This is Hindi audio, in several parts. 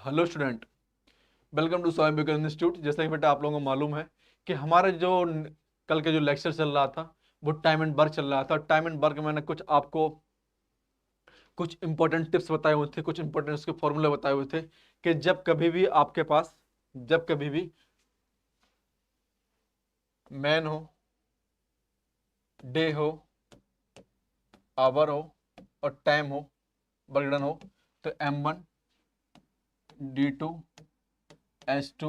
हेलो स्टूडेंट, वेलकम टू स्वयं विवेकानंद इंस्टीट्यूट। जैसा कि बेटा आप लोगों को मालूम है कि हमारे कल के जो लेक्चर चल रहा था वो टाइम एंड वर्क चल रहा था। टाइम एंड वर्क में मैंने आपको कुछ इंपॉर्टेंट टिप्स बताए हुए थे, कुछ इंपॉर्टेंट उसके फॉर्मूले बताए हुए थे कि जब कभी भी आपके पास, जब कभी भी मैन हो, डे हो, आवर हो और टाइम हो, वर्क डन हो, तो M1, D2, H2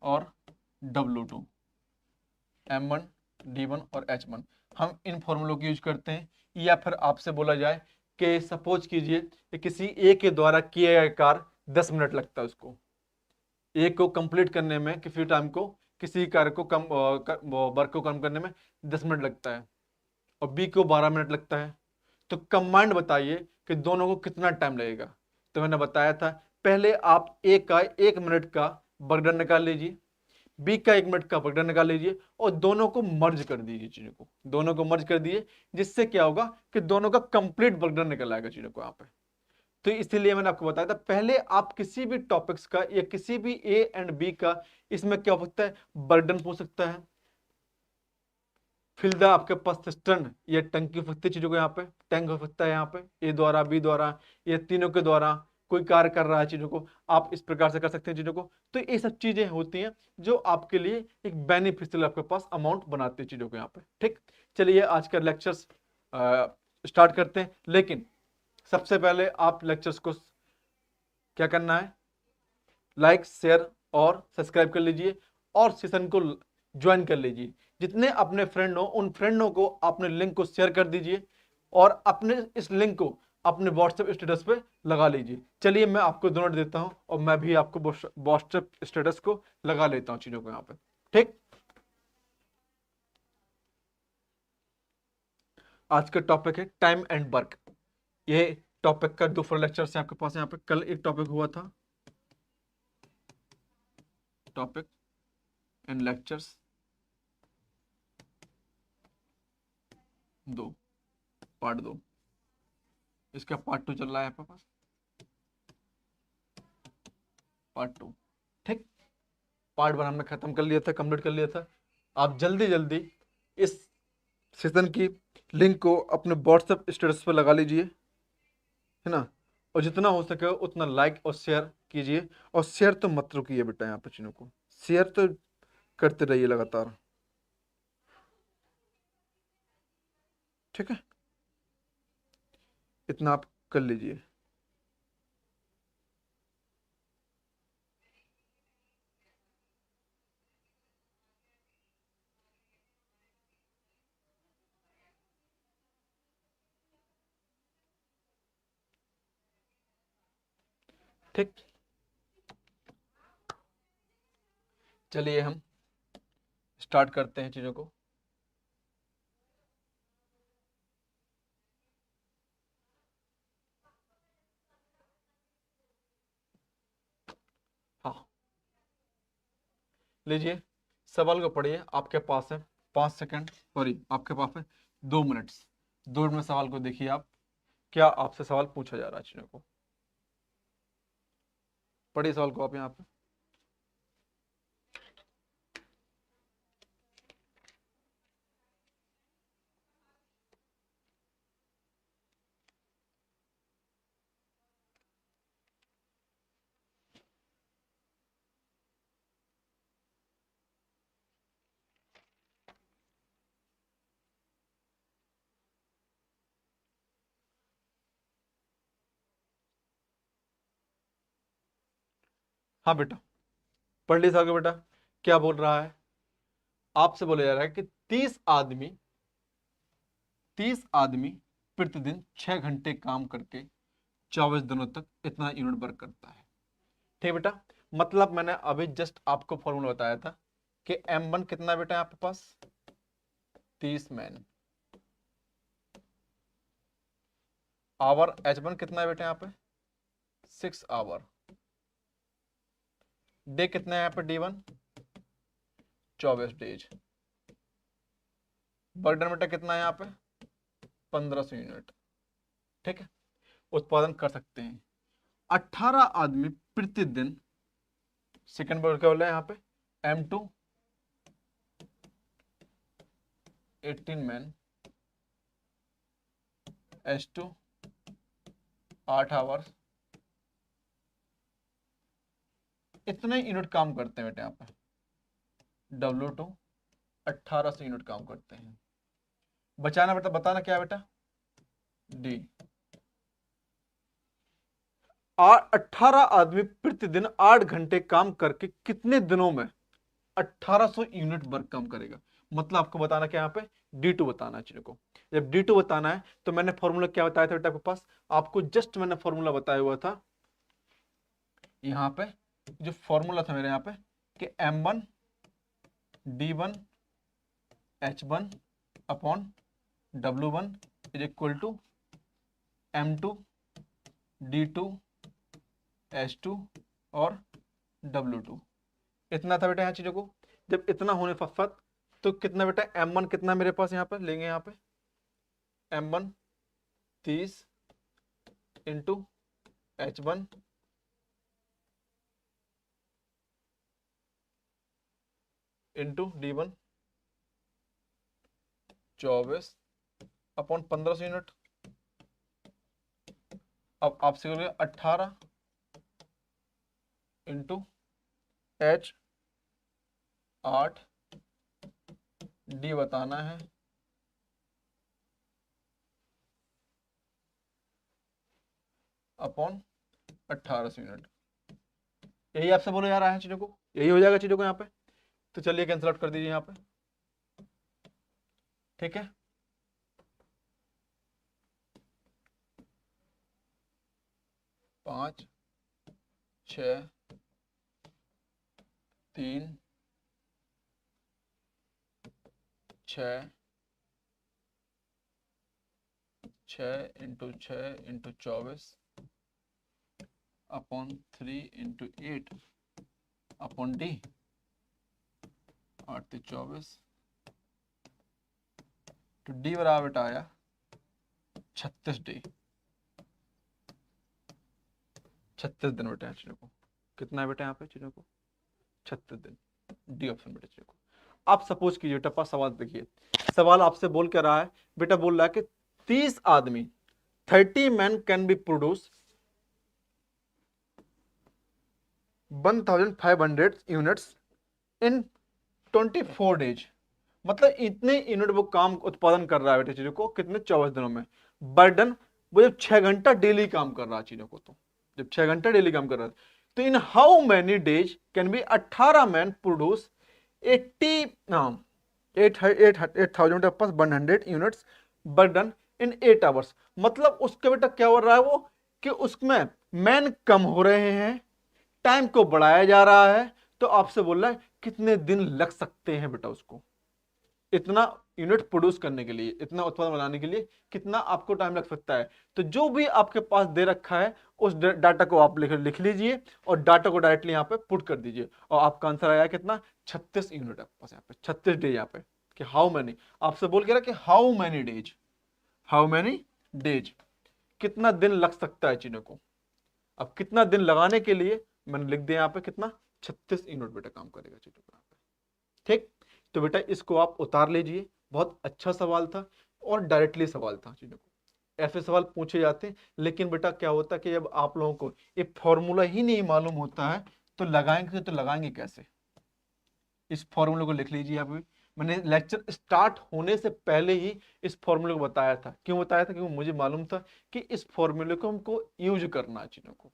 और W2, M1, D1 और H1, हम इन फॉर्मूलों की यूज करते हैं। या फिर आपसे बोला जाए कि सपोज कीजिए कि किसी ए के द्वारा किया गया कार्य 10 मिनट लगता है, उसको ए को कंप्लीट करने में, किसी टाइम को, किसी कार्य को कम वर्क को कम करने में 10 मिनट लगता है और बी को 12 मिनट लगता है। तो कंबाइंड बताइए कि दोनों को कितना टाइम लगेगा। तो मैंने बताया था, पहले आप ए का 1 मिनट का वर्क डन निकाल लीजिए, बी का 1 मिनट का वर्क डन निकाल लीजिए और दोनों को मर्ज कर दीजिए, चीजों को दोनों को मर्ज कर दिए, जिससे क्या होगा कि दोनों का कंप्लीट वर्क डन निकल आएगा चीजों को यहाँ पे। तो इसीलिए मैंने आपको बताया था, पहले आप किसी भी टॉपिक्स का या किसी भी ए एंड बी का, इसमें क्या हो सकता है, वर्क डन पूछ सकता है, फिल द आपके पास सिस्टर्न या टंकी हो सकती है चीजों को, यहाँ पे टैंक हो सकता है, यहाँ पे ए द्वारा, बी द्वारा, ये तीनों के द्वारा कोई कार्य कर रहा है चीजों को, आप इस प्रकार से कर सकते हैं चीजों को। तो ये सब चीजें होती हैं जो आपके लिए एक बेनिफिशियल आपके पास अमाउंट बनाती है चीजों को यहाँ पे। ठीक, चलिए आज का लेक्चर्स स्टार्ट करते हैं। लेकिन सबसे पहले आप लेक्चर्स को क्या करना है, लाइक, शेयर और सब्सक्राइब कर लीजिए और सेशन को ज्वाइन कर लीजिए। जितने अपने फ्रेंड हो उन फ्रेंडों को अपने लिंक को शेयर कर दीजिए और अपने इस लिंक को अपने व्हाट्सएप स्टेटस पे लगा लीजिए। चलिए मैं आपको दोनों देता हूं और मैं भी आपको व्हाट्सएप स्टेटस को लगा लेता हूं चीजों को यहाँ पे। ठीक, आज का टॉपिक है टाइम एंड वर्क। ये टॉपिक का 2 लेक्चर्स है आपके पास यहाँ पे। कल एक टॉपिक हुआ था, टॉपिक एंड लेक्चर्स 2, पार्ट 2। इसका पार्ट 2 चल रहा है आपके पास, पार्ट 2। ठीक, पार्ट 1 हमने खत्म कर लिया था, कंप्लीट कर लिया था। आप जल्दी जल्दी इस सेशन की लिंक को अपने व्हाट्सएप स्टेटस पर लगा लीजिए, है ना, और जितना हो सके उतना लाइक और शेयर कीजिए। और शेयर तो मत रुकिए बेटा, यहाँ पर चीज़ों को शेयर तो करते रहिए लगातार। ठीक है, इतना आप कर लीजिए। ठीक, चलिए हम स्टार्ट करते हैं चीज़ों को। हाँ, लीजिए, सवाल को पढ़िए। आपके पास है 5 सेकंड, सॉरी आपके पास है 2 मिनट्स। 2 मिनट में सवाल को देखिए आप, क्या आपसे सवाल पूछा जा रहा है चीज़ों को। पढ़िए सवाल को आप यहाँ पे। हाँ बेटा, पढ़ ली सवाल को बेटा। क्या बोल रहा है, आपसे बोला जा रहा है कि 30 आदमी प्रतिदिन 6 घंटे काम करके 24 दिनों तक इतना यूनिट वर्क करता है। ठीक बेटा, मतलब मैंने अभी जस्ट आपको फॉर्मूला बताया था कि M1 कितना बेटा है आपके पास, 30 मैन, आवर H1 कितना है बेटा यहाँ पे, 6 आवर, डे कितना है यहाँ पे D1, 24 डेज, वर्क डन बेटा कितना है यहाँ पे, 1500 यूनिट। ठीक है, उत्पादन कर सकते हैं। 18 आदमी प्रतिदिन, सेकंड वर्ड क्या बोला है यहाँ पे, M2 18 मैन, S2 8 आवर्स, इतने यूनिट काम करते हैं बेटा यहाँ पे। W2 1800 यूनिट काम करते हैं। बचाना बेटा, बताना क्या है बेटा, डी। 18 आदमी प्रतिदिन 8 घंटे काम करके कितने दिनों में 1800 यूनिट वर्क काम करेगा। मतलब आपको बताना क्या यहाँ पे, D2 बताना है चीजों को। जब D2 बताना है तो मैंने फॉर्मूला क्या बताया था बेटा आपके पास, आपको जस्ट मैंने फॉर्मूला बताया हुआ था यहाँ पे, जो फॉर्मूला था मेरे यहाँ पे कि M1 D1 H1 upon W1 is equal to M2 D2 H2 और W2। इतना था बेटा यहाँ चीजों को। जब इतना होने पश्चात तो कितना बेटा M1 कितना मेरे पास यहाँ पे लेंगे, यहाँ पे M1 30 into H1 into D1 24 upon 1500 unit. अब आपसे हो गया 18 इंटू H 8, D बताना है अपॉन 1800 यूनिट। यही आपसे बोलो यार, आया चीजों को, यही हो जाएगा चीजों को यहाँ पे। तो चलिए कैंसिल आउट कर दीजिए यहाँ पे, ठीक है। 5 6 3 6 6 into 6 into 24 upon 3 into 8 upon D 8 24 तो D बराबर बेटा आया 36D। 36 दिन बेटा चीजों को, कितना है बेटा यहाँ पे चीजों को 36 दिन, डी ऑप्शन बेटा चीजों को। आप सपोज कीजिए बेटा पास सवाल देखिए, सवाल आपसे बोल क्या रहा है बेटा, बोल रहा है कि 30 आदमी 30 man can be produce 1500 units in 24 days. मतलब इतने यूनिट वो काम उत्पादन कर रहा है बेटे चीजों को कितने 24 दिनों में। बर्डन वो जब 6 घंटा डेली काम कर रहा है चीजों को, तो जब 6 घंटा डेली काम कर रहा है तो in how many days can be 18 man produce 80 8,100 units burden in 8 hours. मतलब उसके बेटा क्या हो रहा है वो कि उसमें मैन कम हो रहे हैं, टाइम को बढ़ाया जा रहा है। तो आपसे बोल रहा है कितने दिन लग सकते हैं बेटा उसको इतना यूनिट प्रोड्यूस करने के लिए, इतना उत्पादन बनाने के लिए कितना आपको टाइम लग सकता है। तो जो भी आपके पास दे रखा है उस डाटा को आप लिख लीजिए और डाटा को डायरेक्टली यहाँ पे पुट कर दीजिए और आपका आंसर आया कितना 36 यूनिट है पास यहाँ पे 36 डेज यहाँ पे कि हाउ मैनी, आपसे बोल के रहा कि how many days, how many days कितना दिन लग सकता है चीजों को। अब कितना दिन लगाने के लिए मैंने लिख दिया यहाँ पे कितना 36 यूनिट बेटा काम करेगा चीजों को यहाँ पे, ठीक। तो बेटा इसको आप उतार लीजिए, बहुत अच्छा सवाल था और डायरेक्टली सवाल था चीजों को। ऐसे सवाल पूछे जाते हैं, लेकिन बेटा क्या होता है कि जब आप लोगों को ये फॉर्मूला ही नहीं मालूम होता है तो लगाएंगे कैसे। इस फॉर्मूले को लिख लीजिए। अभी मैंने लेक्चर स्टार्ट होने से पहले ही इस फॉर्मूले को बताया था। क्यों बताया था? क्योंकि मुझे मालूम था कि इस फॉर्मूले को हमको यूज करना है, चीजों को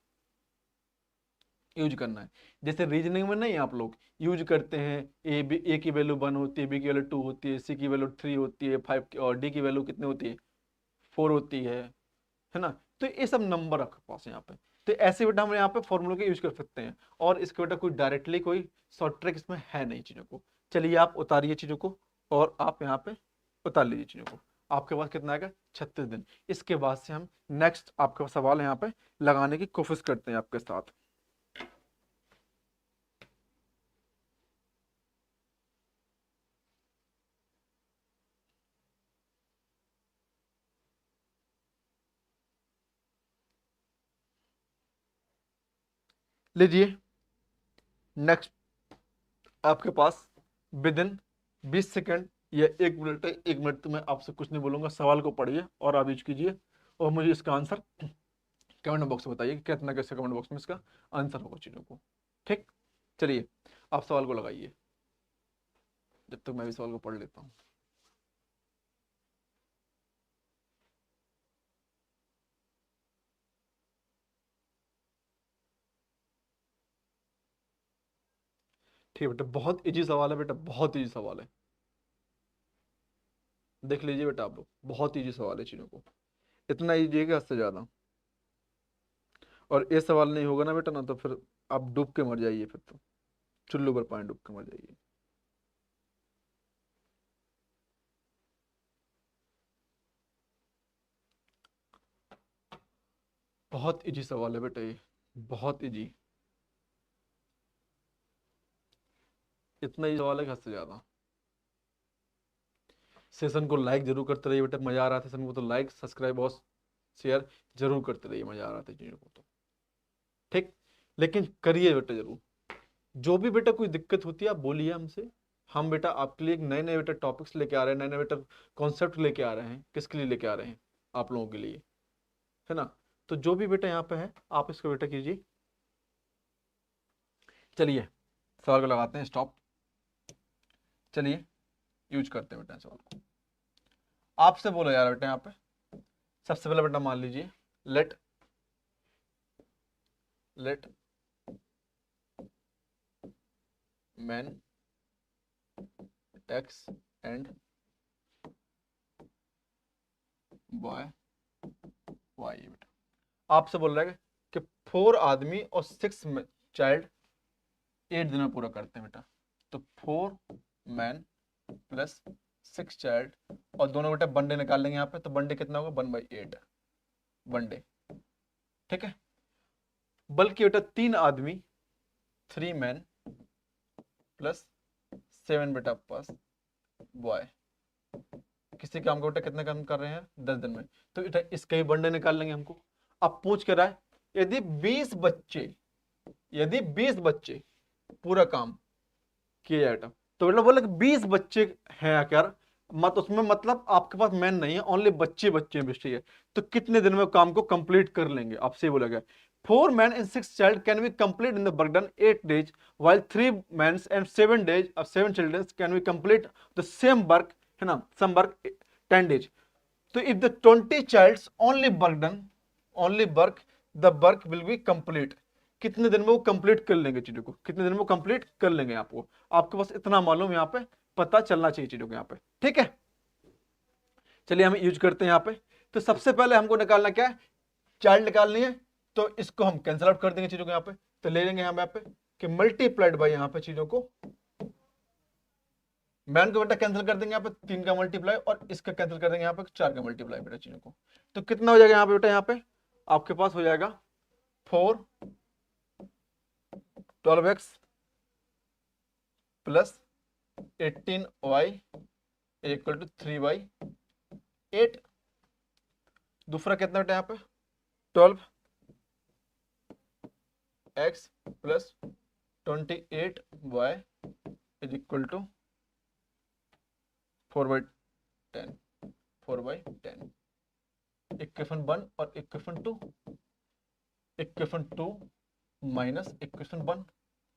यूज करना है। जैसे रीजनिंग में नहीं आप लोग यूज करते हैं, ए की वैल्यू 1 होती है, बी की वैल्यू 2 होती है, सी की वैल्यू 3 होती है, 5 और डी की वैल्यू कितनी होती है 4 होती है ना। तो ये सब नंबर आपके पास है यहाँ पे। तो ऐसे बेटा हम यहाँ पे फॉर्मूले के यूज कर सकते हैं और इसके बेटा कोई डायरेक्टली कोई शॉर्ट ट्रिक इसमें है नहीं चीजों को। चलिए आप उतारिए चीजों को और आप यहाँ पे उतार लीजिए चीजों को। आपके पास कितना आएगा 36 दिन। इसके बाद से हम नेक्स्ट आपके सवाल यहाँ पे लगाने की कोशिश करते हैं आपके साथ। लीजिए नेक्स्ट आपके पास विद इन 20 सेकेंड या 1 मिनट है, 1 मिनट तो मैं आपसे कुछ नहीं बोलूंगा, सवाल को पढ़िए और आप यूज कीजिए और मुझे इसका आंसर कमेंट बॉक्स में बताइए कि कितना कैसे कमेंट बॉक्स में इसका आंसर होगा चीज़ों को। ठीक, चलिए आप सवाल को लगाइए जब तक मैं भी सवाल को पढ़ लेता हूँ। ठीक है बेटा, बहुत इजी सवाल है बेटा, बहुत इजी सवाल है, देख लीजिए बेटा आप लोग, बहुत इजी सवाल है चीज़ों को, इतना इजी है कि हद से ज़्यादा। और ये सवाल नहीं होगा ना बेटा ना, तो फिर आप डूब के मर जाइए, फिर तो चुल्लू पर पानी डूब के मर जाइए। बहुत इजी सवाल है बेटा ये, बहुत इजी, इतना ही सवाल है कि हद से ज़्यादा। सेशन को लाइक जरूर करते रहिए बेटा, मज़ा आ रहा था सेशन को तो लाइक सब्सक्राइब और शेयर जरूर करते रहिए, मज़ा आ रहा था चीज़ों को तो। ठीक, लेकिन करिए बेटा जरूर, जो भी बेटा कोई दिक्कत होती है आप बोलिए हमसे, हम बेटा आपके लिए नए नए बेटा टॉपिक्स लेके आ रहे हैं, नए नए बेटा कॉन्सेप्ट लेके आ रहे हैं। किसके लिए लेके आ रहे हैं? आप लोगों के लिए, है ना। तो जो भी बेटा यहाँ पे है आप इसको बेटा कीजिए। चलिए सवाल को लगाते हैं स्टॉप, चलिए यूज करते हैं बेटा सवाल को। आपसे बोलो यार बेटा, यहाँ पे सबसे पहले बेटा मान लीजिए let man x and boy y. बेटा आपसे बोल रहा है कि 4 आदमी और 6 चाइल्ड 8 दिन में पूरा करते हैं बेटा। तो 4 मैन प्लस 6 चाइल्ड, और दोनों बेटा बंडे निकाल लेंगे यहाँ पे, तो बंडे कितना होगा 1/8 बंडे। ठीक है, बल्कि बेटा 3 आदमी 3 मैन प्लस 7 बेटा पास बॉय, किसी काम को बेटा कितने काम कर रहे हैं 10 दिन में, तो बेटा इसके ही बंडे निकाल लेंगे हमको। अब पूछ कर रहा है यदि 20 बच्चे पूरा काम किए जाए, तो बेटा बोले 20 बच्चे हैं क्या, मत उसमें मतलब आपके पास मैन नहीं है, ओनली बच्चे बच्चे हैं, है तो कितने दिन में काम को कंप्लीट कर लेंगे? आपसे बोला गया 4 men and 6 child can be complete in the work done 8 days, while 3 men and 7 days of 7 children can be complete the same work, है ना, some work 10 days. तो if the 20 childs only work done, only work, the work will be complete. कितने दिन में वो कंप्लीट कर लेंगे चीजों को, कितने दिन में वो कंप्लीट कर लेंगे आपको, आपके पास इतना मालूम यहाँ पे पता चलना चाहिए चीजों को यहाँ पे। ठीक है, चलिए हम यूज करते हैं यहाँ पे। तो सबसे पहले हमको निकालना क्या है, चाइल्ड निकालनी है, तो इसको हम कैंसिल आउट कर देंगे चीजों को यहाँ पे। तो ले लेंगे यहाँ पे कि मल्टीप्लाइड बाय यहाँ पे चीजों को, मैन को बेटा कैंसिल कर देंगे यहाँ पे 3 का मल्टीप्लाई, और इसका कैंसिल कर देंगे यहाँ पे 4 का मल्टीप्लाई बेटा चीजों को। तो कितना हो जाएगा यहाँ पे बेटा, यहाँ पे आपके पास हो जाएगा 4 12x plus 18y equal to 3/8। दूसरा कितना बेटा यहाँ पे 12x plus 28y is equal to 4/10, 4/10। Equation 1 और इक्वेशन 2, इक्वेशन 2 माइनस इक्वेशन 1।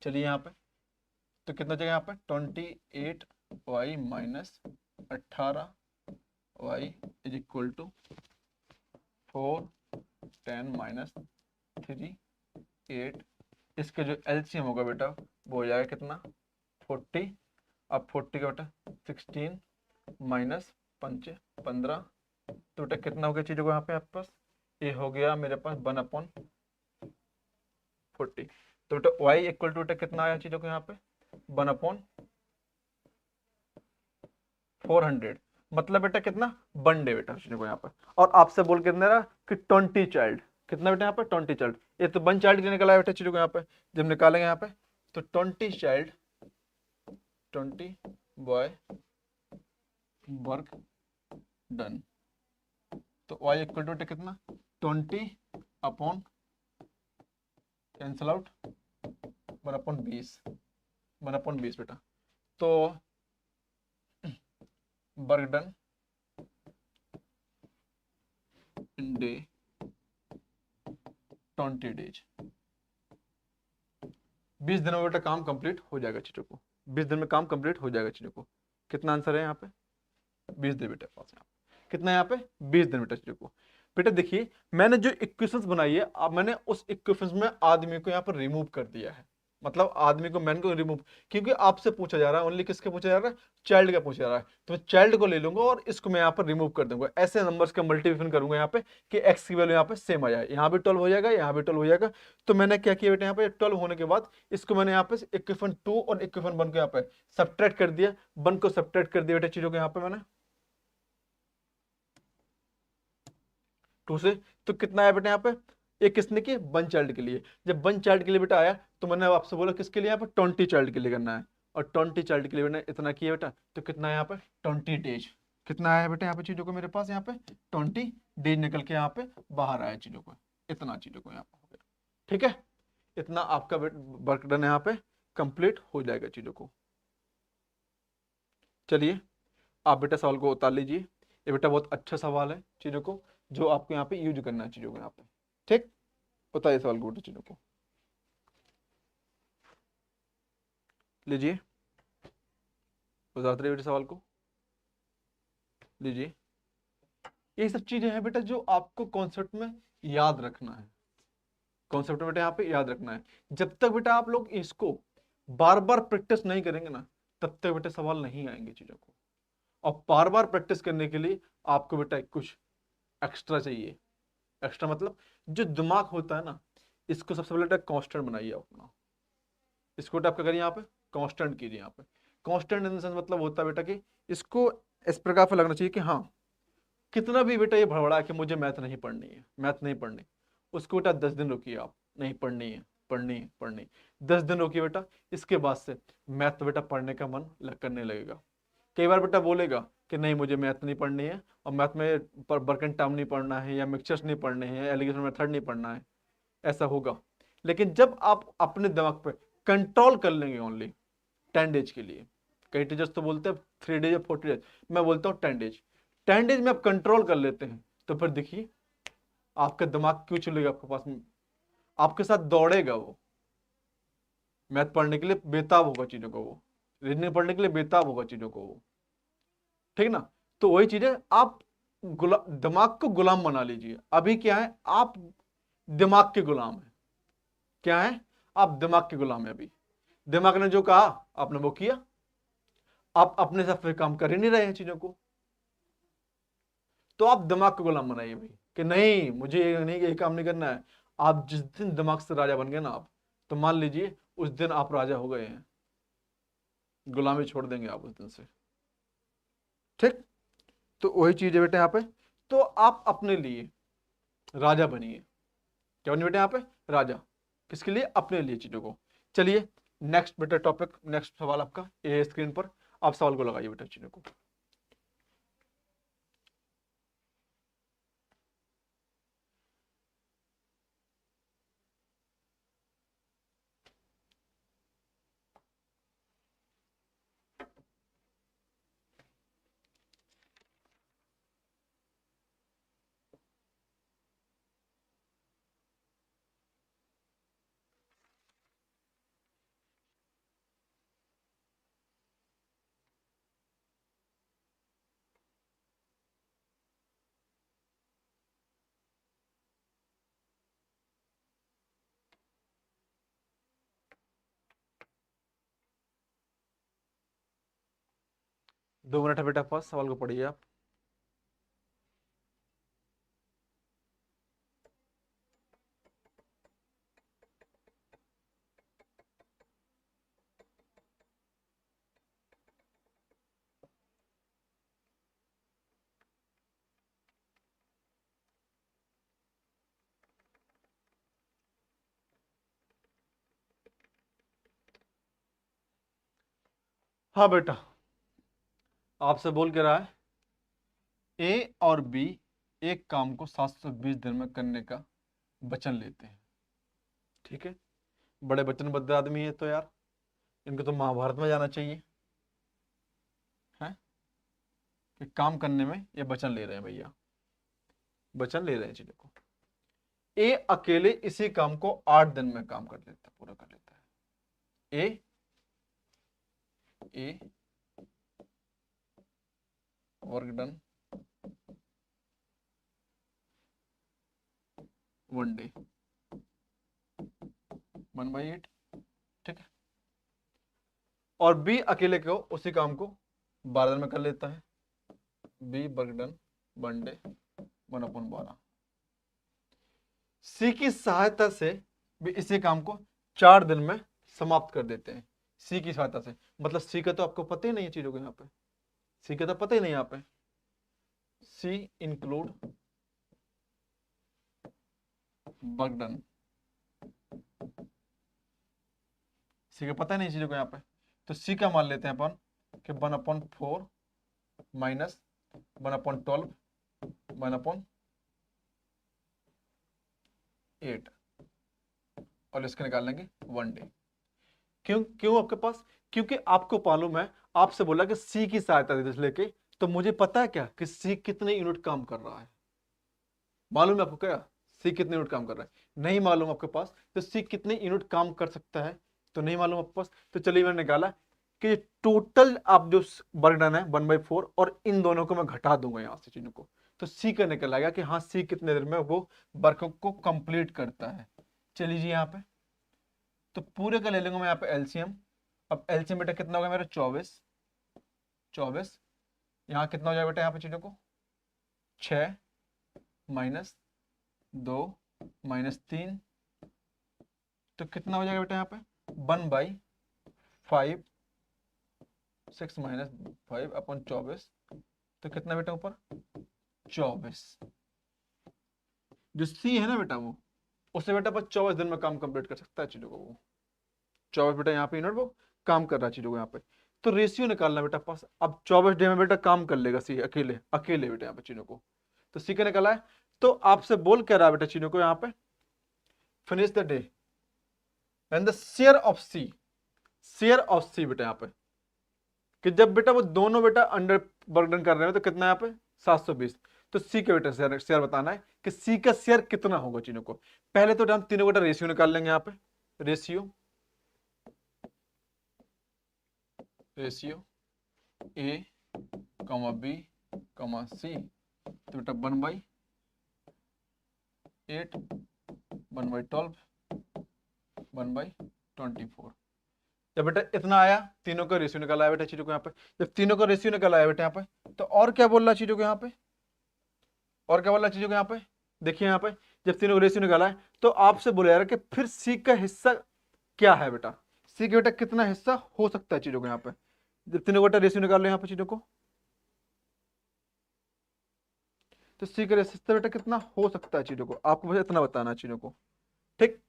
चलिए यहाँ पे तो कितना जगह यहाँ पे 28y minus 18y is equal to 4 10 minus 3 8। इसके जो एलसीएम होगा बेटा वो हो जाएगा कितना 40। अब 40 का बेटा 16 माइनस 5 15, तो बेटा कितना हो गया चीजों को यहाँ पे आपके पास, ये हो गया मेरे पास 1/40। तो बेटा y इक्वल टू बेटा कितना आया चीजों को यहाँ पे 1/400, मतलब बेटा कितना 1 डे बेटा चीजों को यहाँ पे। और आपसे बोल के रहा कि 20 चाइल्ड, कितना बेटा यहाँ पे 20 चाइल्ड, ये तो 1 चाइल्ड निकला बेटा चीजों को यहाँ पे, जब निकालेंगे यहाँ पे तो 20 चाइल्ड 20 बॉय वर्क डन। तो y इक्वल टू कितना 20 अपॉन कैंसल आउट 1/20, 1/20 बेटा। तो work done in day 20 days, 20 दिनों में बेटा काम कंप्लीट हो जाएगा चीजों को, 20 दिन में काम कंप्लीट हो जाएगा चीजों को। कितना आंसर है यहाँ पे? 20 दिन बेटा पास। यहाँ कितना है यहाँ पे? 20 दिन बेटा चीजों को। बेटा देखिए मैंने जो इक्वेशंस बनाई है, अब मैंने उस इक्वेशंस में आदमी को यहाँ पर रिमूव कर दिया है, मतलब आदमी को, मैन को रिमूव, क्योंकि आपसे पूछा जा रहा है, ओनली किसके पूछा जा रहा है? चाइल्ड का पूछा जा रहा है। तो मैं चाइल्ड को ले लूंगा और इसको मैं यहाँ पर रिमूव कर दूंगा, ऐसे नंबर्स का मल्टीप्लिकेशन करूंगा यहाँ पे कि एक्स की वैल्यू यहाँ पे सेम आ जाए, यहाँ भी 12 हो जाएगा, यहाँ भी 12 हो जाएगा। तो मैंने क्या किया बेटा, यहाँ पे 12 होने के बाद इसको मैंने यहाँ पे इक्वेशन 2 और इक्वेशन 1 को यहाँ पे सब्ट्रैक्ट कर दिया, 1 को सब्ट्रैक्ट कर दिया बेटा चीजों को यहाँ पे मैंने 2 से। तो कितना आया बेटा यहाँ पे? एक किसने की? 1 चाइल्ड के लिए। जब 1 चाइल्ड के लिए बेटा आया तो मैंने आपसे बोला किसके लिए? यहाँ पे 20 चाइल्ड के लिए करना है, और 20 चाइल्ड के लिए मैंने इतना किया बेटा। तो कितना है यहाँ पे? 20 डेज। कितना आया बेटा यहाँ पे चीजों को मेरे पास? यहाँ पे 20 डेज निकल के यहाँ पे बाहर आया चीजों को, इतना चीजों को यहाँ पे हो गया। ठीक है, इतना आपका वर्क डन यहाँ पे कंप्लीट हो जाएगा चीजों को। चलिए आप बेटा सवाल को उतार लीजिए, ये बेटा बहुत अच्छा सवाल है चीजों को, जो आपको यहाँ पे यूज करना है चीजों को यहाँ पे। ठीक, बताइए सवाल को बेटा चीजों को लीजिए, उतारते रहिए बेटा सवाल को लीजिए। ये सब चीजें हैं बेटा जो आपको कॉन्सेप्ट में याद रखना है, कॉन्सेप्ट बेटा यहाँ पे याद रखना है। जब तक बेटा आप लोग इसको बार बार प्रैक्टिस नहीं करेंगे ना, तब तक बेटा सवाल नहीं आएंगे चीजों को। और बार बार प्रैक्टिस करने के लिए आपको बेटा कुछ एक्स्ट्रा चाहिए। एक्स्ट्रा मतलब जो दिमाग होता है ना, इसको सबसे पहले कांस्टेंट बनाइए अपना, इसको आप क्या करिए यहाँ पे? कांस्टेंट कीजिए यहाँ पे। कांस्टेंट इन द सेंस मतलब होता है बेटा कि इसको इस प्रकार से लगना चाहिए कि हाँ, कितना भी बेटा ये भड़बड़ा कि मुझे मैथ नहीं पढ़नी है, मैथ नहीं पढ़नी, उसको बेटा 10 दिन रुकिए आप, नहीं पढ़नी है, पढ़नी है, पढ़नी, 10 दिन रुकिए बेटा, इसके बाद से मैथ तो बेटा पढ़ने का मन करने लगेगा। कई बार बेटा बोलेगा कि नहीं मुझे मैथ नहीं पढ़नी है, और मैथ में बर्कन टर्म नहीं पढ़ना है, या मिक्सचर्स नहीं पढ़ने हैं, एलिगेशन मेथड नहीं पढ़ना है, ऐसा होगा। लेकिन जब आप अपने दिमाग पे कंट्रोल कर लेंगे ओनली 10 डेज के लिए, कई टीचर्स तो बोलते हैं 3 डेज या 40 डेज, मैं बोलता हूँ 10 डेज, 10 डेज में आप कंट्रोल कर लेते हैं, तो फिर देखिए आपका दिमाग क्यों चलेगा आपके पास में, आपके साथ दौड़ेगा वो, मैथ पढ़ने के लिए बेताब होगा चीजों को वो, रीजनिंग पढ़ने के लिए बेताब होगा चीजों को वो। ठीक ना? तो वही चीज है, आप दिमाग को गुलाम बना लीजिए। अभी क्या है, आप दिमाग के गुलाम है। क्या है? आप दिमाग के गुलाम है। अभी दिमाग ने जो कहा आपने वो किया, आप अपने से फिर काम कर ही नहीं रहे हैं चीजों को। तो आप दिमाग को गुलाम बनाइए भाई कि नहीं मुझे ये नहीं, ये काम नहीं करना है। आप जिस दिन दिमाग से राजा बन गए ना आप, तो मान लीजिए उस दिन आप राजा हो गए हैं, गुलामी छोड़ देंगे आप उस दिन से। ठीक, तो वही चीज है बेटा यहाँ पे। तो आप अपने लिए राजा बनिए। क्या बनिए बेटा यहाँ पे? राजा। किसके लिए? अपने लिए चीजों को। चलिए नेक्स्ट बेटा टॉपिक, नेक्स्ट सवाल आपका ये स्क्रीन पर, आप सवाल को लगाइए बेटा चीजों को। दो मिनट है बेटा पास, सवाल को पढ़िए आप। हाँ बेटा, आपसे बोल के रहा है ए और बी एक काम को 720 दिन में करने का वचन लेते हैं। ठीक है, बड़े वचनबद्ध आदमी है तो यार, इनको तो महाभारत में जाना चाहिए है कि काम करने में ये वचन ले रहे हैं भैया, वचन ले रहे हैं चीजों को। ए अकेले इसी काम को 8 दिन में काम कर लेता है, पूरा कर लेता है। ए वर्क डन 1 डे 1/8, ठीक है। और बी अकेले को उसी काम को 12 दिन में कर लेता है। B work done 1 day 1/12। C की सहायता से भी इसी काम को 4 दिन में समाप्त कर देते हैं। सी की सहायता से मतलब सी का तो आपको पता ही नहीं है चीजों को, यहाँ पे सी का तो पता ही नहीं यहाँ पे। सी इंक्लूड वर्क डन, सी का पता ही नहीं चीजों को यहाँ पे, तो सी का मान लेते हैं अपन कि 1/4 माइनस 1/12 1/8 और इसके निकाल लेंगे 1 डे। क्यों क्यों आपके पास, क्योंकि आपको मालूम है, आपसे बोला कि सी की सहायता दे लेके, तो मुझे पता है क्या कि सी कितने यूनिट काम कर रहा है। मालूम है आपको क्या सी कितने यूनिट काम कर रहा है? नहीं मालूम आपके पास, तो सी कितने यूनिट काम कर सकता है तो नहीं मालूम आपके पास। तो चलिए मैंने निकाला कि टोटल आप जो वर्क डन है 1/4 और इन दोनों को मैं घटा दूंगा यहां से चीजों को, तो सी का निकल आएगा कि हाँ सी कितने देर में वो वर्क को कंप्लीट करता है। चलिए जी यहाँ पे तो पूरे का ले लूंगा मैं यहाँ पे एलसीएम। अब एलसीएम बेटा कितना होगा मेरा 24 यहाँ कितना हो जाएगा बेटा यहाँ पे चीजों को 6 माइनस 2 माइनस 3 तो कितना हो जाएगा बेटा यहाँ पे 1/5 6 माइनस 5/24 तो कितना बेटा ऊपर 24। जो सी है ना बेटा वो उससे बेटा पर 24 दिन में काम कंप्लीट कर सकता है चीजों को। वो 24 बेटा यहाँ पे यूनिट वो काम कर रहा है चीजों को यहाँ पे। तो रेशियो निकालना बेटा पास, अब 24 डे में बेटा काम कर लेगा सी अकेले अकेले बेटा यहाँ पे चीजों को, तो सी का निकाला है। तो आपसे बोल क्या रहा है बेटा चीजों को यहाँ पे finish the day and the share of sea, share of sea बेटा यहाँ पे कि जब बेटा वो दोनों बेटा अंडर बर्डन कर रहे हो तो कितना यहाँ पे 720। तो सी का बेटा शेयर शेयर बताना है कि सी का शेयर कितना होगा चीजों को। पहले तो हम तीनों बेटा रेशियो निकाल लेंगे यहाँ पे, ratio A comma B comma सी तो बेटा 1/8 1/12 1/24। जब बेटा इतना आया तीनों का रेशियो निकाला है बेटा चीजों को यहाँ पे, जब तीनों का रेशियो निकाला है बेटा यहाँ पे तो और क्या बोल रहा है चीजों को यहाँ पे, और क्या बोल रहा है चीजों को यहाँ पे देखिए यहाँ पे जब तीनों का रेशियो निकाला है तो आपसे बोला जा रहा है कि फिर सी का हिस्सा क्या है बेटा, सी का बेटा कितना हिस्सा हो सकता है चीजों को यहाँ पे। जब तीनों बेटा रेशियो निकाल लो यहाँ पे चीजों को तो सी का हिस्सा बेटा कितना हो सकता है चीजों को, आपको बस इतना बताना है चीजों को, ठीक।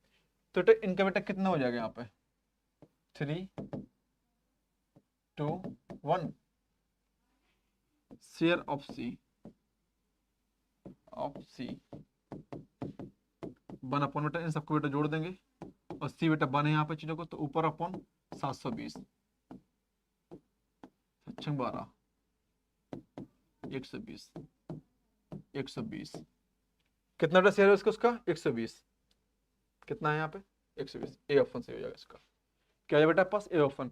तो बेटा इनका बेटा कितना हो जाएगा यहाँ पे 3 2 1 शेयर ऑफ सी 1 बेटा इन सबको बेटा जोड़ देंगे और सी बेटा 1 है यहाँ पे चीजों को, तो ऊपर अपॉन 720 12 120 120 कितना बेटा शेयर है उसका 120 कितना है यहाँ पे 120 ए ऑप्शन से हो जाएगा इसका। क्या है बेटा पास ए ऑप्शन।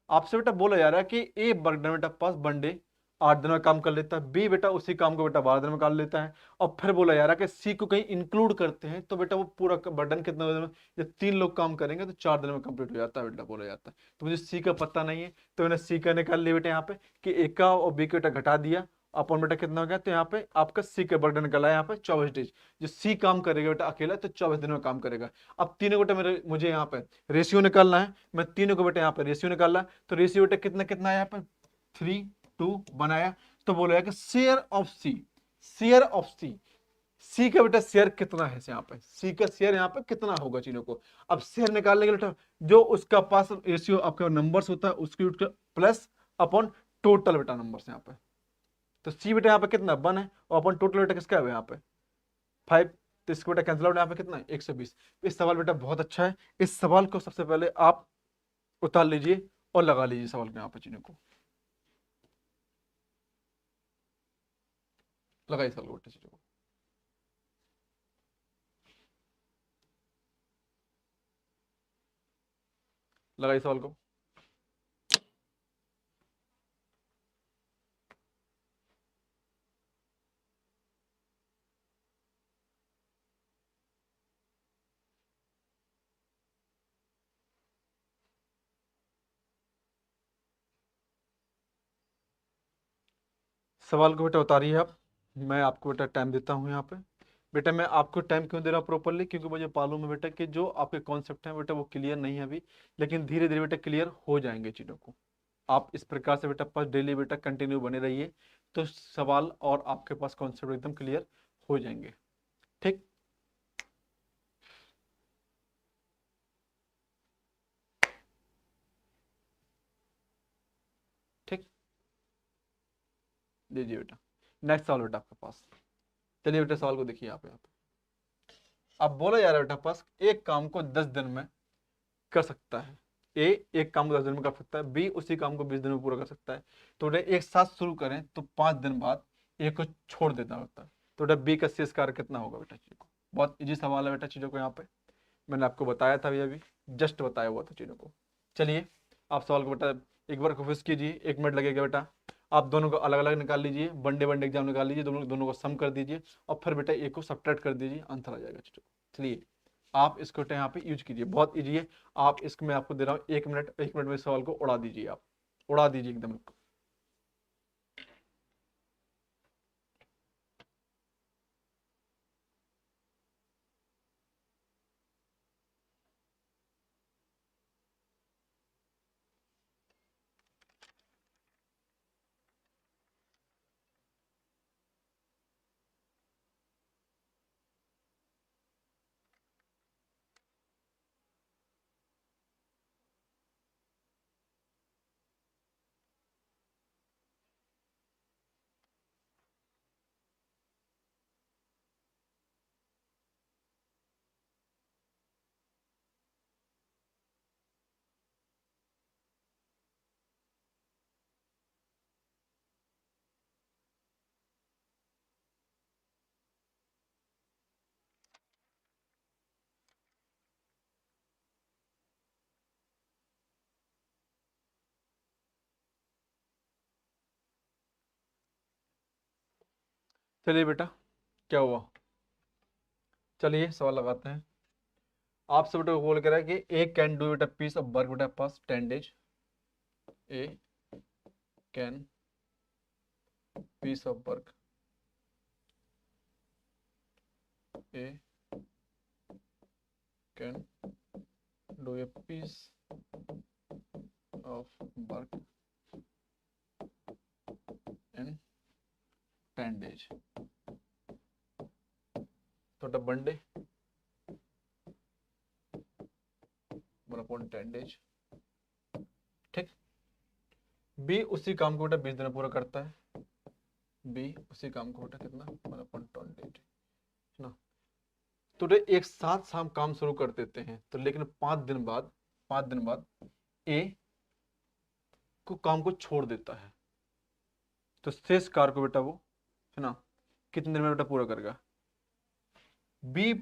आपसे बेटा बोला जा रहा है कि ए बर्डन बेटा पास 1 डे 8 दिन में काम कर लेता है, बी बेटा उसी काम को बेटा 12 दिन में कर लेता है, और फिर बोला जा रहा है कि सी को कहीं इंक्लूड करते हैं तो बेटा वो पूरा बर्डन कितना दिन में, जब 3 लोग काम करेंगे तो 4 दिन में कंप्लीट हो जाता है बेटा बोला जाता है। तो मुझे सी का पता नहीं है तो मैंने सी का निकाल लिया बेटा यहाँ पे कि ए का और बी का बेटा घटा दिया अपन बेटा कितना हो गया, तो यहाँ पे आपका सी का बर्डन निकला है यहाँ पे 24 डेज। जो सी काम करेगा बेटा अकेला तो 24 दिन में काम करेगा। अब तीनों बेटा मेरे मुझे यहाँ पे रेशियो निकालना है, मैं तीनों को बेटा यहाँ पे रेशियो निकालना है, तो रेशियो बेटा कितना कितना है यहाँ पे 3 2 बनाया, तो बोला कि share of sea, share of sea, sea का बेटा शेयर कितना है यहाँ पे, सी का शेयर यहाँ पे कितना होगा चीजों को। अब शेयर निकालने के बेटा जो उसका पास रेशियो आपका नंबर्स होता है उसकी प्लस अपॉन टोटल बेटा नंबर्स यहाँ पे, तो सी बेटा यहाँ पे कितना 1 है और अपन टोटल बेटा किसका है यहाँ पे 5 तो इसको बेटा कैंसिल आउट यहाँ पे कितना है 120। इस सवाल बेटा बहुत अच्छा है। इस सवाल को सबसे पहले आप उतार लीजिए और लगा लीजिए सवाल को यहाँ पे चीजों को लगाइए सवाल को बेटा चीजों को लगाइए सवाल को। सवाल को बेटा उतारिए आप। मैं आपको बेटा टाइम देता हूँ यहाँ पे। बेटा मैं आपको टाइम क्यों दे रहा हूँ प्रॉपरली, क्योंकि मुझे मालूम है बेटा कि जो आपके कॉन्सेप्ट हैं बेटा वो क्लियर नहीं है अभी, लेकिन धीरे धीरे बेटा क्लियर हो जाएंगे चीज़ों को। आप इस प्रकार से बेटा पास डेली बेटा कंटिन्यू बने रहिए, तो सवाल और आपके पास कॉन्सेप्ट एकदम क्लियर हो जाएंगे। ठीक, ठीक, लीजिए बेटा नेक्स्ट सवाल बेटा आपके पास। चलिए बेटा सवाल को देखिए आप यहाँ पे। अब बोला जा रहा है बेटा पास एक काम को 10 दिन में कर सकता है। ए एक काम को 10 दिन में कर सकता है, बी उसी काम को 20 दिन में पूरा कर सकता है। तो बेटा एक साथ शुरू करें तो 5 दिन बाद ए को छोड़ देना होता है। तो बेटा बी का शेष कार्य कितना होगा बेटा चीजों को। बहुत इजी सवाल है बेटा चीजों को, यहाँ पे मैंने आपको बताया था अभी जस्ट बताया हुआ था चीजों को। चलिए आप सवाल को बेटा एक बार कोशिश कीजिए, 1 मिनट लगेगा बेटा। आप दोनों को अलग अलग निकाल लीजिए, वनडे वनडे एग्जाम निकाल लीजिए, दोनों दोनों को सम कर दीजिए और फिर बेटा एक को सब्ट्रैक्ट कर दीजिए, आंसर आ जाएगा चीजों को। चलिए आप इसको यहाँ पे यूज कीजिए, बहुत इजी है। आप इसको मैं आपको दे रहा हूँ 1 मिनट, 1 मिनट में सवाल को उड़ा दीजिए, आप उड़ा दीजिए एकदम। चलिए बेटा क्या हुआ, चलिए सवाल लगाते हैं। आपसे बेटा बोल कर रहा है कि ए कैन डू बेटा पीस ऑफ वर्क बेटा पास 10 days। A can piece of work, A can do a piece of work in 10 days। तो बेटा वन डे 1/10 days। ठीक, बी उसी काम को बेटा 20 दिन में पूरा करता है। बी उसी काम को बेटा कितना 1/20 ना। तो बेटा एक साथ हम काम शुरू कर देते हैं, तो लेकिन 5 दिन बाद 5 दिन बाद ए को काम को छोड़ देता है, तो शेष कार्य को बेटा वो है ना कितने दिन में बेटा पूरा करेगा। B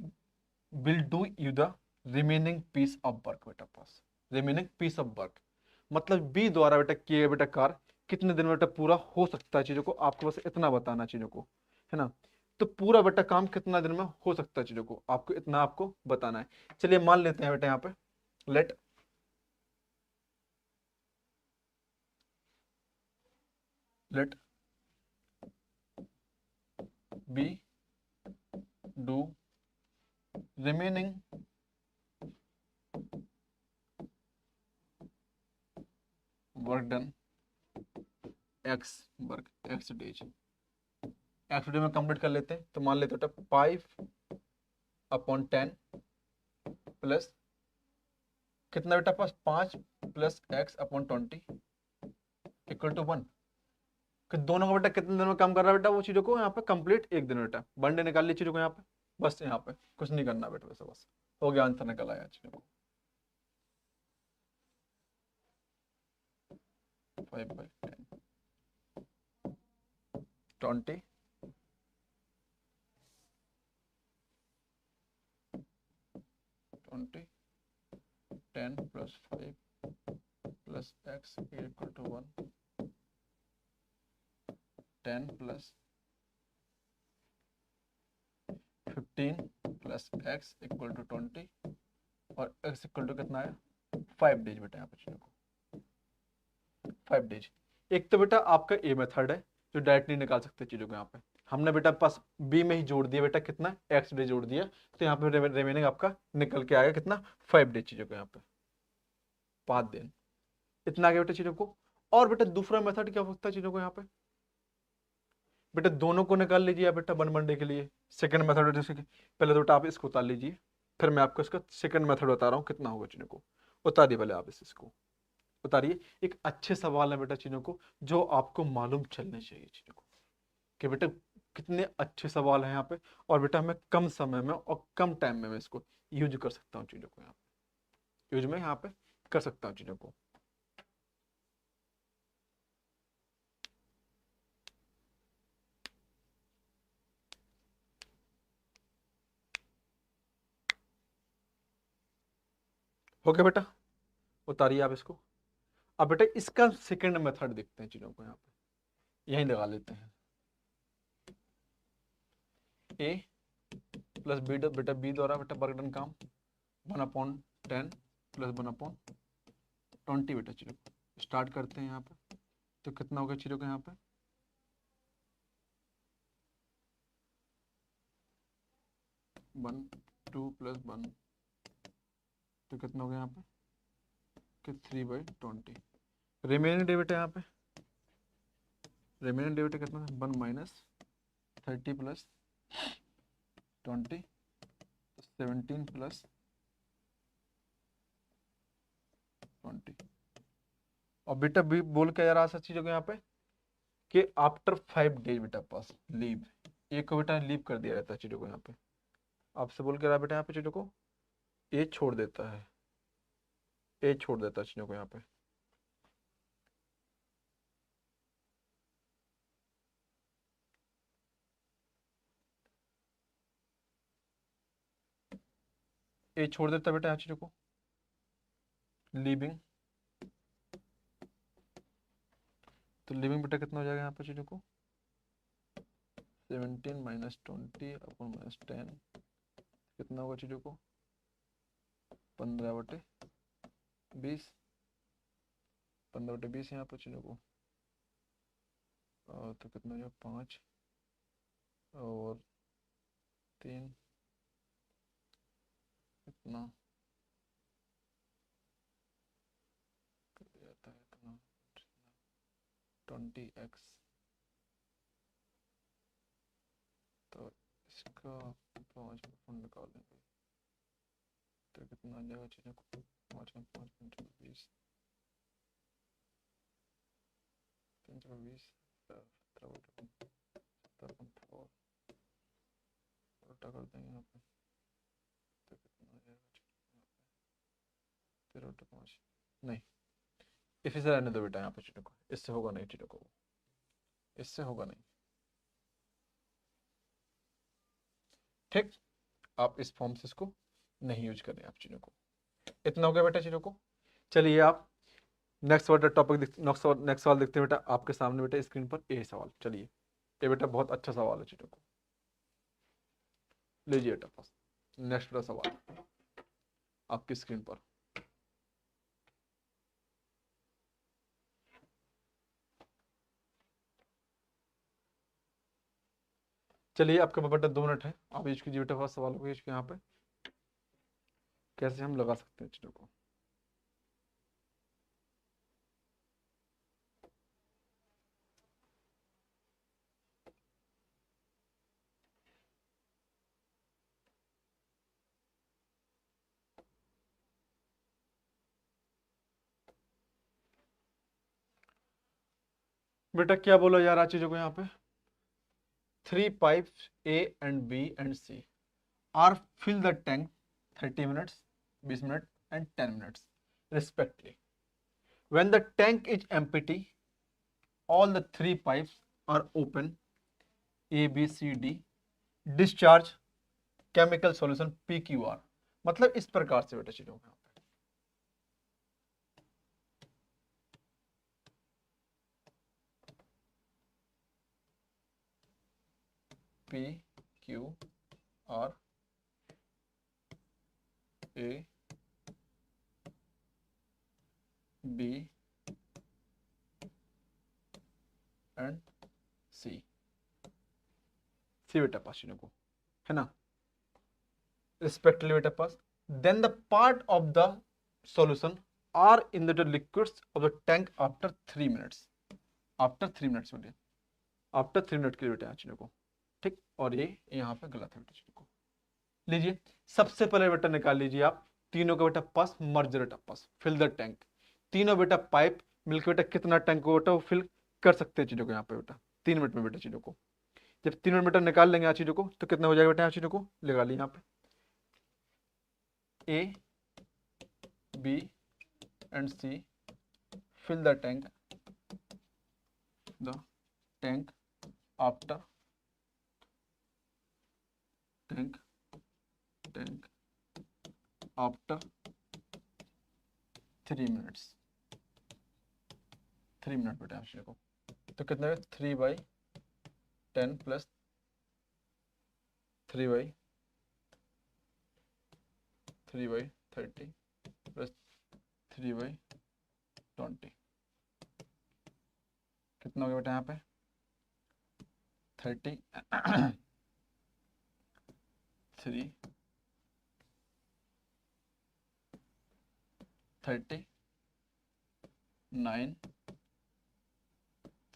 will do you the remaining piece of work बेटा पास, रिमेनिंग पीस ऑफ वर्क मतलब बी द्वारा बेटा किए गए बेटा कार्य कितने दिन में बेटा पूरा हो सकता है। चीजों को आपको बस इतना बताना चीजों को, है ना। तो पूरा बेटा काम कितना दिन में हो सकता है चीजों को आपको इतना आपको बताना है। चलिए मान लेते हैं बेटा यहाँ पे let let B do remaining work done X work X days. X day में कंप्लीट कर लेते हैं, तो मान लेते बेटा 5/10 प्लस कितना बेटा पास 5 प्लस x/20 इक्वल टू 1। कि दोनों का बेटा कितने दिन में काम कर रहा है बेटा वो चीजों को यहाँ पे कंप्लीट 1 दिन बेटा वन डे निकाल ली चीजों को यहाँ पे। बस यहाँ पे कुछ नहीं करना बेटा, वैसे बस हो गया, आंसर निकल आया चीजों को। 5/10 20 20 10 + 5 + x = 1 10 + 15 + x = 20 और x = कितना है 5 डेज बेटा, यहाँ पे चीजों को 5 डेज। एक तो बेटा आपका ए मेथड है जो डायरेक्ट नहीं निकाल सकते चीजों को, यहाँ पे हमने बेटा पास बी में ही जोड़ दिया बेटा, कितना एक्स डे जोड़ दिया, तो यहाँ पे रिमेनिंग आपका निकल के आएगा कितना 5 डे चीजों को, यहाँ पे 5 दिन, इतना आ गया बेटा चीजों को। और बेटा दूसरा मेथड क्या होता है चीजों को, यहाँ पे बेटा दोनों को निकाल लीजिए बेटा 1 मंडे के लिए। सेकंड मेथड जैसे कि पहले तो बेटा आप इसको उतार लीजिए, फिर मैं आपको इसका सेकंड मेथड बता रहा हूँ कितना होगा चीजों को। उतारिए पहले आप इसको उतारिए। एक अच्छे सवाल है बेटा चीजों को, जो आपको मालूम चलने चाहिए चीजों को, कि बेटा कितने अच्छे सवाल हैं यहाँ पे, और बेटा मैं कम समय में और कम टाइम में मैं इसको यूज कर सकता हूँ चीजों को, यहाँ पे यूज में यहाँ पे कर सकता हूँ चीजों को। हो गया बेटा, उतारिए आप इसको। अब बेटा इसका सेकंड मेथड देखते हैं चीजों को, यहाँ पे यहीं लगा लेते हैं। ए प्लस बी, बेटा बी द्वारा बेटा वर्क डन काम 1/10 + 1/20 बेटा चीजों को स्टार्ट करते हैं यहाँ पे। तो कितना होगा चीजों को यहाँ पे 1 2 + 1, तो कितना हो गया यहाँ पे कि 3/20। रिमेनिंग डे बेटा यहाँ पे रिमेनिंग डे बेटा कितना 1 - 30 + 20 17 + 20। और बेटा बी बोल के यार ऐसा चीज हो गया यहाँ पे कि आफ्टर 5 डेज बेटा पास लीव, एक को बेटा लीव कर दिया जाता है चीजों को, यहाँ पे आपसे बोल के रहा बेटा यहाँ पे चीजों को ए छोड़ देता है, ए छोड़ देता है चीजों को यहाँ पे। ए छोड़ देता है बेटा यहाँ चीजों को लीविंग, तो लीविंग बेटा कितना हो जाएगा यहाँ पे चीजों को 17 - 20 / -10 कितना होगा चीजों को 15/20, 15/20 यहाँ पर चीजों को तो कितना हो जाएगा 5 और 3 कितना जाता है इतना 20x, तो इसका 5 निकाल देंगे तो कितना आ जाएगा चीज़ों को 5 × 5 = 20 3 × 20 17/4 उल्टा कर देंगे यहाँ पे, तो कितना आ जाएगा 0.5 नहीं, इसी से रहने दो बेटा यहाँ पे चीज़ों को, इससे होगा नहीं चीज़ों को, इससे होगा नहीं। ठीक, आप इस फॉर्म से इसको नहीं यूज करें आप चीज़ों को। इतना हो गया बेटा चीज़ों को। चलिए आप नेक्स्ट वाला टॉपिक नेक्स्ट सवाल देखते हैं बेटा आपके सामने बेटा स्क्रीन पर ए सवाल। चलिए ये बेटा बहुत अच्छा सवाल है चीज़ों को, लीजिए बेटा पास नेक्स्ट वाला सवाल आपकी स्क्रीन पर। चलिए आपके पास बेटा 2 मिनट है, आप यूज कीजिए बेटा फर्स्ट सवाल को यूज यहाँ पे कैसे हम लगा सकते हैं चीज़ों को। बेटा क्या बोला यार आज चीज़ों को यहाँ पे 3 pipes A and B and C are fill the tank 30 minutes, 20 minute and 10 minutes respectively. When the tank is empty, all the three pipes are open, A, B, C, D, discharge chemical solution PQR. मतलब इस प्रकार से बेटा चीजों में PQR A B एंड सी बेटा पास चीजों को, है ना, respectively बेटा पास. Then the part of the solution are in the liquids of the tank after 3 minutes. After 3 minutes बेटे, आफ्टर 3 मिनट के लिए बेटा चीजों को, ठीक. और ये यहाँ पे गलत है बेटा चीजों को. लीजिए सबसे पहले बेटा निकाल लीजिए आप तीनों का बेटा पास मर्ज बेटा पास फिल द टैंक. तीनों बेटा पाइप मिलकर बेटा कितना टैंक को बेटा वो फिल कर सकते हैं चीजों को यहाँ पे बेटा 3 मिनट में बेटा चीजों को. जब 3 मिनट बेटा निकाल लेंगे यहाँ चीजों को तो कितना हो जाएगा बेटा यहाँ चीजों को लगा ली यहाँ पे A, B and C fill the tank after after 3 minutes. 3 minute बेटा आप को तो कितना है 3/10 प्लस 3/30 प्लस 3/20 कितना हो गया बेटा यहाँ पे 30 3 39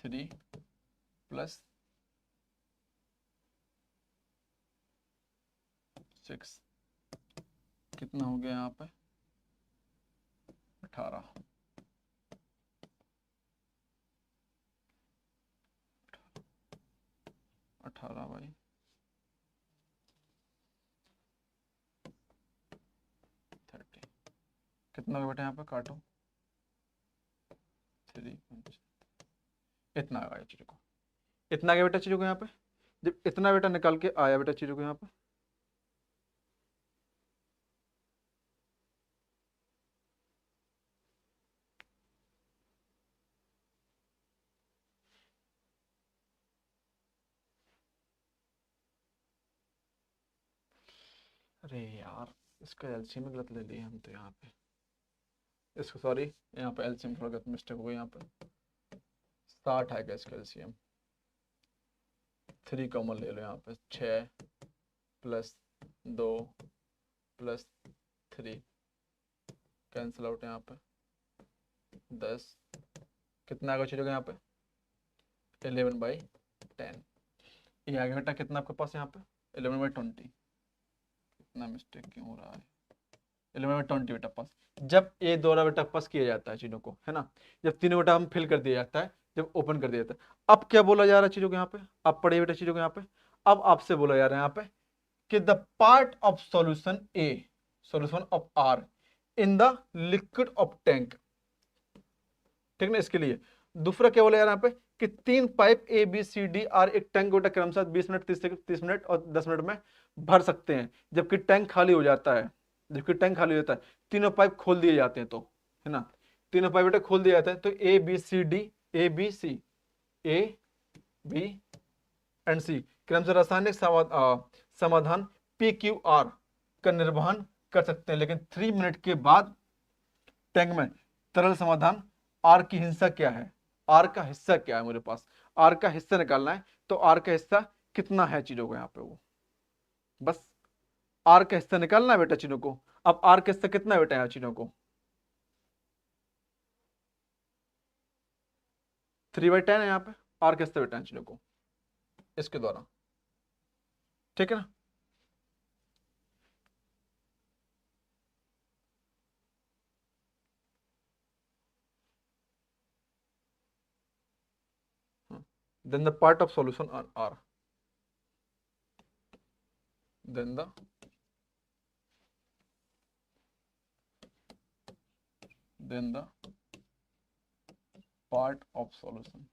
3 प्लस 6 कितना हो गया यहाँ पे 18 18/30 कितना हो गया बेटा यहाँ पे काटो 3 इतना आया चीजों को, इतना गया बेटा चीजों को यहाँ पे. जब इतना बेटा निकाल के आया बेटा चीजों को यहाँ पे अरे यार इसका एलसीएम गलत ले लिया हम तो यहाँ पे इसको सॉरी यहाँ पे एलसीएम थोड़ा गलत मिस्टेक हो गई यहाँ पे 60 आएगा इसका एलसीएम 3 कॉमन ले लो यहाँ पे 6 प्लस 2 प्लस 3 कैंसिल आउट यहाँ पे 10 कितना आएगा चीजों का यहाँ पे 11/10 ये आ गया बेटा कितना आपके पास यहाँ पे 11/20 इतना मिस्टेक क्यों हो रहा है 11/20 बेटा पास. जब ये दोहरा बेटा पास किया जाता है चीजों को, है ना, जब तीनों बेटा हम फिल कर दिया जाता है, जब ओपन कर दिया जाता है, अब क्या बोला जा रहा है चीजों को यहाँ पे, अब पढ़िए बेटा चीजों को यहाँ पे. अब आपसे बोला जा रहा है यहाँ पे कि the part of solution a solution of are in the liquid of tank, ठीक ना. इसके लिए दूसरा क्या बोला जा रहा है यहाँ पे कि 3 pipe A B C D are एक टैंक बेटा क्रमशः 20 मिनट 30 मिनट और 10 मिनट में भर सकते हैं. जबकि टैंक खाली हो जाता है, जबकि टैंक खाली हो जाता है, तीनों पाइप खोल दिए जाते हैं, तो है ना, तीनों पाइप बेटा खोल दिए जाते हैं. तो ए बी सी एंड सी क्रमशः रासायनिक समाधान पी क्यू आर का निर्वहन कर सकते हैं. लेकिन 3 मिनट के बाद टैंक में तरल समाधान आर की हिस्सा क्या है, आर का हिस्सा क्या है, मेरे पास आर का हिस्सा निकालना है. तो आर का हिस्सा कितना है चीजों को यहाँ पे, वो बस आर का हिस्सा निकालना है बेटा चीजों को. अब आर का हिस्सा कितना है बेटा यहाँ चीजों को 3/10 है यहाँ पे आर का हिस्सा बेटा चीजों को इसके द्वारा, ठीक है ना. then the part of solution on R then the then the part of solution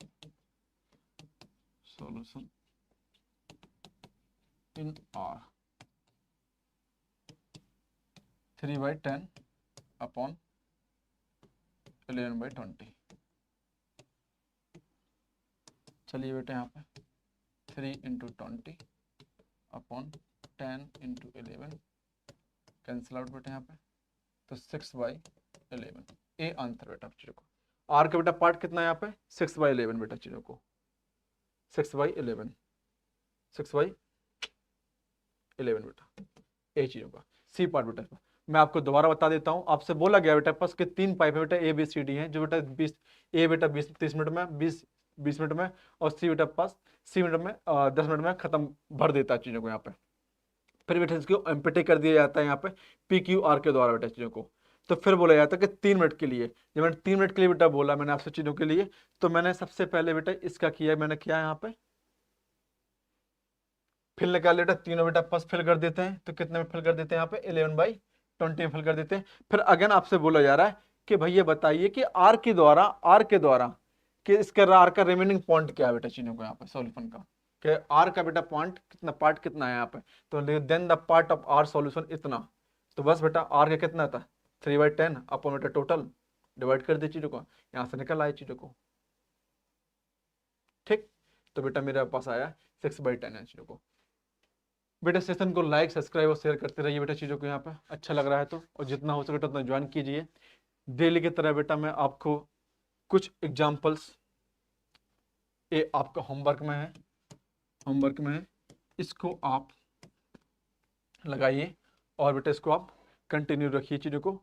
in R 3/10 upon 11/20। चलिए बेटा यहाँ पे 3 × 20 अपॉन 10 × 11 कैंसिल आउट बेटा यहाँ पे, तो 6/11। ए आंसर बेटा चीजों को। आर का बेटा पार्ट कितना है यहाँ पे 6/11 बेटा चीजों को, 6/11 बेटा ए चीजों का। सी पार्ट बेटा मैं आपको दोबारा बता देता हूँ, आपसे बोला गया बेटा पास कि 3 पाइप है बेटा ABCD है, जो बेटा 20 मिनट में 20 मिनट में, और सी बेटा पास 10 मिनट में खत्म भर देता है चीजों को यहाँ पे। फिर बेटा इसको एम्प्टी कर दिया जाता है यहाँ पे PQR के द्वारा बेटा चीजों को। तो फिर बोला जाता है कि 3 मिनट के लिए, जब मैंने 3 मिनट के लिए बेटा बोला मैंने आपसे चीजों के लिए, तो मैंने सबसे पहले बेटा इसका किया, मैंने किया यहाँ पे फिल निकाल बेटा, तीनों बेटा पास फिल कर देते हैं, तो कितने में फिल कर देते हैं यहाँ पे 11/20 में फिल कर देते हैं। फिर अगेन आपसे बोला जा रहा है कि भैया बताइए कि आर के द्वारा कि इसका आर का रिमेनिंग पॉइंट क्या है बेटा चीजों को यहाँ पे सॉल्यूशन का, कि आर का बेटा पार्ट कितना है यहाँ पे, तो then the part of are solution इतना, तो बस बेटा आर का कितना था 3/10 अपॉन बेटा टोटल डिवाइड कर दे चीजों को, यहाँ से निकल आए चीजों को। ठीक, तो बेटा मेरे पास आया 6/10 है चीजों को। बेटा सेशन को लाइक सब्सक्राइब और शेयर करते रहिए बेटा चीज़ों को यहाँ पे, अच्छा लग रहा है तो, और जितना हो सके उतना ज्वाइन कीजिए। डेली की तरह बेटा मैं आपको कुछ एग्जाम्पल्स ये आपका होमवर्क में है, इसको आप लगाइए और बेटा इसको आप कंटिन्यू रखिए चीज़ों को,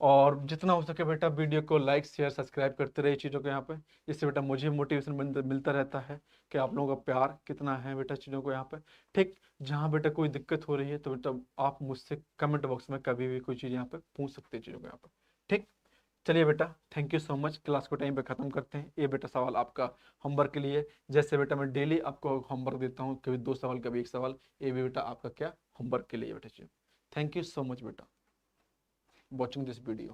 और जितना हो सके बेटा वीडियो को लाइक शेयर सब्सक्राइब करते रहिए चीज़ों को यहाँ पे, इससे बेटा मुझे मोटिवेशन मिलता रहता है कि आप लोगों का प्यार कितना है बेटा चीज़ों को यहाँ पे। ठीक, जहाँ बेटा कोई दिक्कत हो रही है तो बेटा आप मुझसे कमेंट बॉक्स में कभी भी कोई चीज़ यहाँ पे पूछ सकते हैं चीज़ों को यहाँ पे। ठीक, चलिए बेटा thank you so much. Class को टाइम पे ख़त्म करते हैं। ये बेटा सवाल आपका होमवर्क के लिए, जैसे बेटा मैं डेली आपको होमवर्क देता हूँ, कभी 2 सवाल कभी 1 सवाल, ये भी बेटा आपका क्या होमवर्क के लिए बेटा चीज़। थैंक यू सो मच बेटा watching this video।